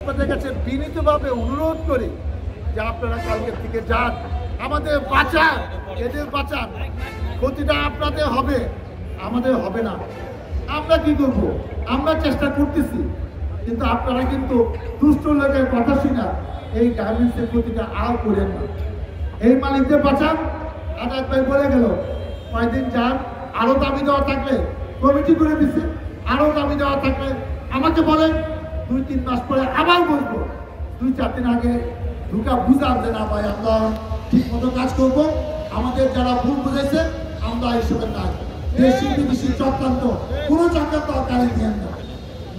আপনাদের কাছে বিনীতভাবে অনুরোধ করি যে আপনারা কালকের থেকে যান, আমাদের বাঁচান, এদের বাঁচান। ক্ষতিটা আপনাদের হবে, আমাদের হবে না। আমরা কি করব? আমরা চেষ্টা করতেছি, কিন্তু আপনারা কিন্তু দুষ্ট লোকের কথা শুনে এই গার্মেন্টসের ক্ষতিটা আর করেন না। এই মালিকদের বাঁচান। আজাদ ভাই বলে গেল কয়েকদিন যান, আরো দাবি দেওয়া থাকলে কমিটি করে দিচ্ছে, আরো দাবি দেওয়া থাকলে আমাকে বলেন, 2-3 মাস পরে আবার বলবো। 2-4 দিন আগে ঢুকা বুঝান যে না ভাই আমরা ঠিক মতো কাজ করবো, আমাদের যারা ভুল বুঝেছে আমরা হিসেবে না। দেশি বিদেশি চক্রান্ত, কোনো চক্রান্ত কাজে নিয়েন না,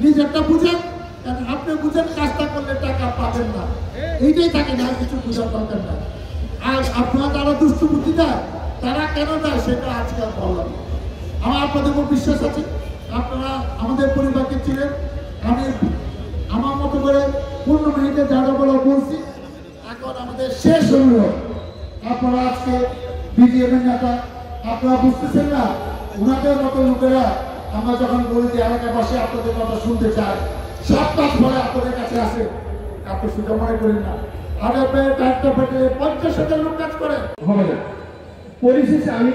নিজেরটা বুঝেন। কারণ আপনি বুঝেন কাজটা করলে টাকা পাবেন না, এইটাই থাকে না, কিছু বুঝার দরকার নাই। আর আপনারা যারা দুষ্ট বুদ্ধি দেয় তারা কেন দেয় সেটা আজকে বললাম। আমার আপনাদের উপর বিশ্বাস আছে, আপনারা আমাদের পরিবারকে ছিলেন। আমি আমার মতো করে 15 মিনিটে যা যা বলা বলছি। এখন আমাদের শেষ অনুরোধ, আপনারা আজকে বিজিএমের নেতা, আপনারা বুঝতেছেন না ওনাদের মতো লোকেরা আমরা যখন বলি যে এলাকায় বসে আপনাদের কথা শুনতে চাই, 7 মাস পরে আপনাদের কাছে আসে, আপনি সুযোগ মনে করেন না। আগে ব্যাগটা পেটে 50,000 লোক কাজ করে হবে না। পরিশেষে আমি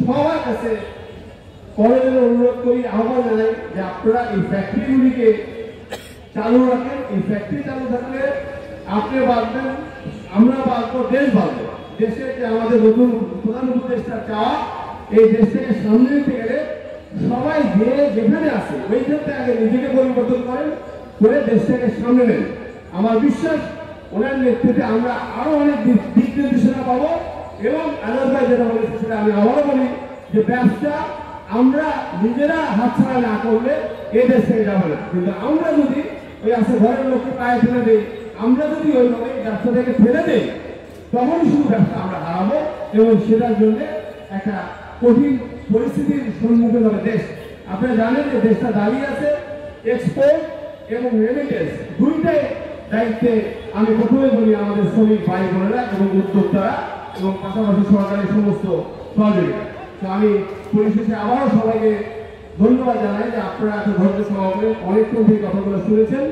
সবার কাছে কলেজের অনুরোধ করি, আহ্বান জানাই যে আপনারা এই ফ্যাক্টরিগুলিকে চালু রাখেন। এই ফ্যাক্টরি চালু থাকলে আপনি বাঁচবেন, আমরা বাঁচবো, দেশ বাঁচবে। দেশের যে আমাদের নতুন প্রধান উপদেষ্টা চাওয়া, এই দেশটাকে সামনে নিতে গেলে সবাই যে যেখানে আছে ওই ক্ষেত্রে আগে নিজেকে পরিবর্তন করেন, করে দেশটাকে সামনে নেন। আমার বিশ্বাস ওনার নেতৃত্বে আমরা আরো অনেক দিক নির্দেশনা পাবো। এবং আজাদ ভাই যেটা বলেছে সেটা আমি আবারও বলি যে ব্যবসা আমরা নিজেরা হাতছাড়া না করলে এই দেশ থেকে যাবে না। কিন্তু আমরা যদি ওই আছে ঘরের লোককে পায়ে ফেলে দিই, আমরা যদি ওইভাবে ব্যবসা থেকে ফেলে দিই, তখনই শুধু ব্যবসা আমরা হারাবো এবং সেটার জন্য একটা কঠিন পরিস্থিতির সম্মুখীন হবে দেশ। আপনারা জানেন যে দেশটা দাঁড়িয়ে আছে এক্সপোর্ট এবং রেমিটেন্স দুইটাই দায়িত্বে। আমি প্রথমে বলি আমাদের শ্রমিক ভাই বোনেরা এবং উদ্যোক্তারা এবং পাশাপাশি সরকারের সমস্ত সহযোগিতা। তো আমি পরিশেষে আবারও সবাইকে ধন্যবাদ জানাই যে আপনারা এত ধৈর্য সহকারে অনেকক্ষণ থেকে কথাগুলো শুনেছেন।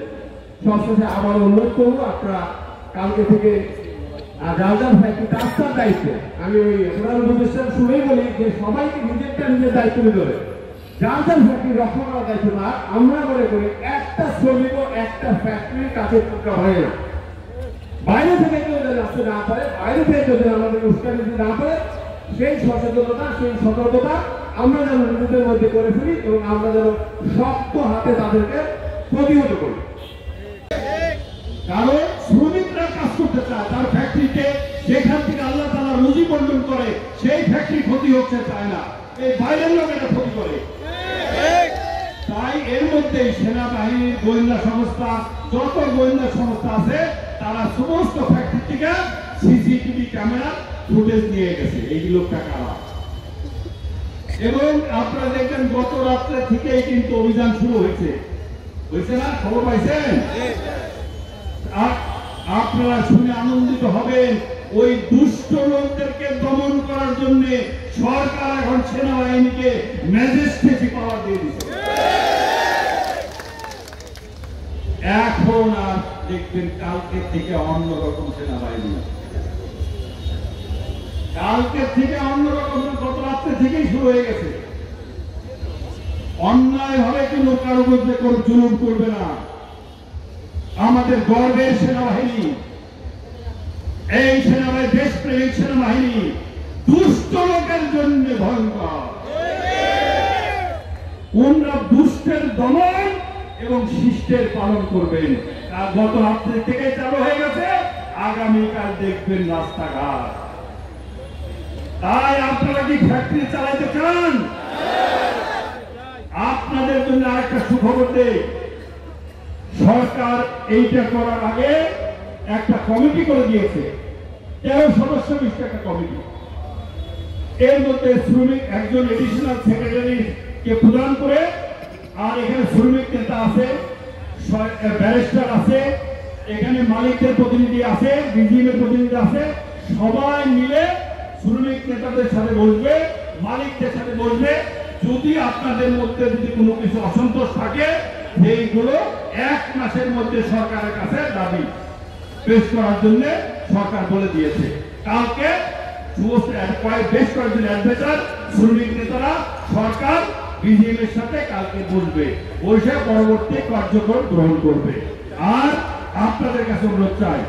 সবশেষে আবার অনুরোধ করবো আপনারা কালকে থেকে যার যার ফ্যাক্টরি রাস্তার দায়িত্ব, আমি ওই প্রধান উপদেষ্টার শুনেই বলি যে সবাইকে নিজের দায়িত্ব নিতে হবে। যার যার ফ্যাক্টরি রক্ষা করার দায়িত্ব না, আমরা মনে করি একটা শ্রমিক একটা ফ্যাক্টরির কাছে টুকরা হয় না। বাইরে থেকে কেউ যদি আসতে না পারে, বাইরে থেকে যদি আমাদের উস্কানি দিতে না পারে, সেই সচেতনতা সেই সতর্কতা আমরা যেন নিজেদের মধ্যে করে ফেলি এবং আমরা যেন শক্ত হাতে তাদেরকে প্রতিহত করি। কারণ শ্রমিকরা কাজ করতে চায়, তার ফ্যাক্টরিতে যেখান থেকে আল্লাহ তাআলা রুজি বন্টন করে সেই ফ্যাক্টরি ক্ষতি হচ্ছে চায় না, এই বাইরের লোক এটা ক্ষতি করে। তাই এর মধ্যে সেনাবাহিনী, গোয়েন্দা সংস্থা, যত গোয়েন্দা সংস্থা আছে তারা সমস্ত ফ্যাক্টরি থেকে সিসিটিভি ক্যামেরা ফুটেজ নিয়ে গেছে এই লোকটা কারা। এবং আপনারা দেখবেন গত রাত্রে থেকেই কিন্তু অভিযান শুরু হয়েছে না? খবর পাইছেন? আপনারা শুনে আনন্দিত হবেন, ওই দুষ্ট লোকদেরকে দমন করার জন্য সরকার এখন সেনাবাহিনীকে ম্যাজিস্ট্রেসি পাওয়ার দিয়ে দিচ্ছে। এখন আর দেখবেন কালকে থেকে অন্যরকম সেনাবাহিনী, কালকে থেকে অন্যরকম, গত রাত্রে থেকেই শুরু হয়ে গেছে। অন্যায় ভাবে কোনো কারো মধ্যে কোনো জুলুম করবে না। আমাদের গর্বের সেনাবাহিনী, এই সেনাবাহিনী দেশপ্রেমিক সেনাবাহিনী দুষ্ট লোকের জন্য ভয়ঙ্কর। ওনারা দুষ্টের দমন এবং শিষ্টের পালন করবেন। তার গত রাত্রে থেকে চালু হয়ে গেছে, আগামীকাল দেখবেন রাস্তাঘাট। তাই আপনারা কি ফ্যাক্টরি চালাইতে চান? আপনাদের জন্য আরেকটা সুখবর দেই, সরকার এইটা করার আগে একটা কমিটি করে দিয়েছে, 13 সদস্য বিশিষ্ট একটা কমিটি। এর মধ্যে শ্রমিক একজন এডিশনাল সেক্রেটারি কে প্রদান করে, আর এখানে শ্রমিক নেতা আছে, ব্যারিস্টার আছে, এখানে মালিকদের প্রতিনিধি আছে, বিজিএমের প্রতিনিধি আছে। সবাই মিলে শ্রমিক নেতাদের সাথে বসবে, মালিকদের সাথে বসবে। যদি আপনাদের মধ্যে যদি কোনো কিছু অসন্তোষ থাকে সেইগুলো 1 মাসের মধ্যে সরকারের কাছে দাবি পেশ করার জন্য সরকার বলে দিয়েছে। কালকে বেশ কয়েকজন অ্যাডভাইজার শ্রমিক নেতারা সরকার বিজিএম এর সাথে কালকে বসবে, বসে পরবর্তী কার্যক্রম গ্রহণ করবে। আর আপনাদের কাছে অনুরোধ চাই,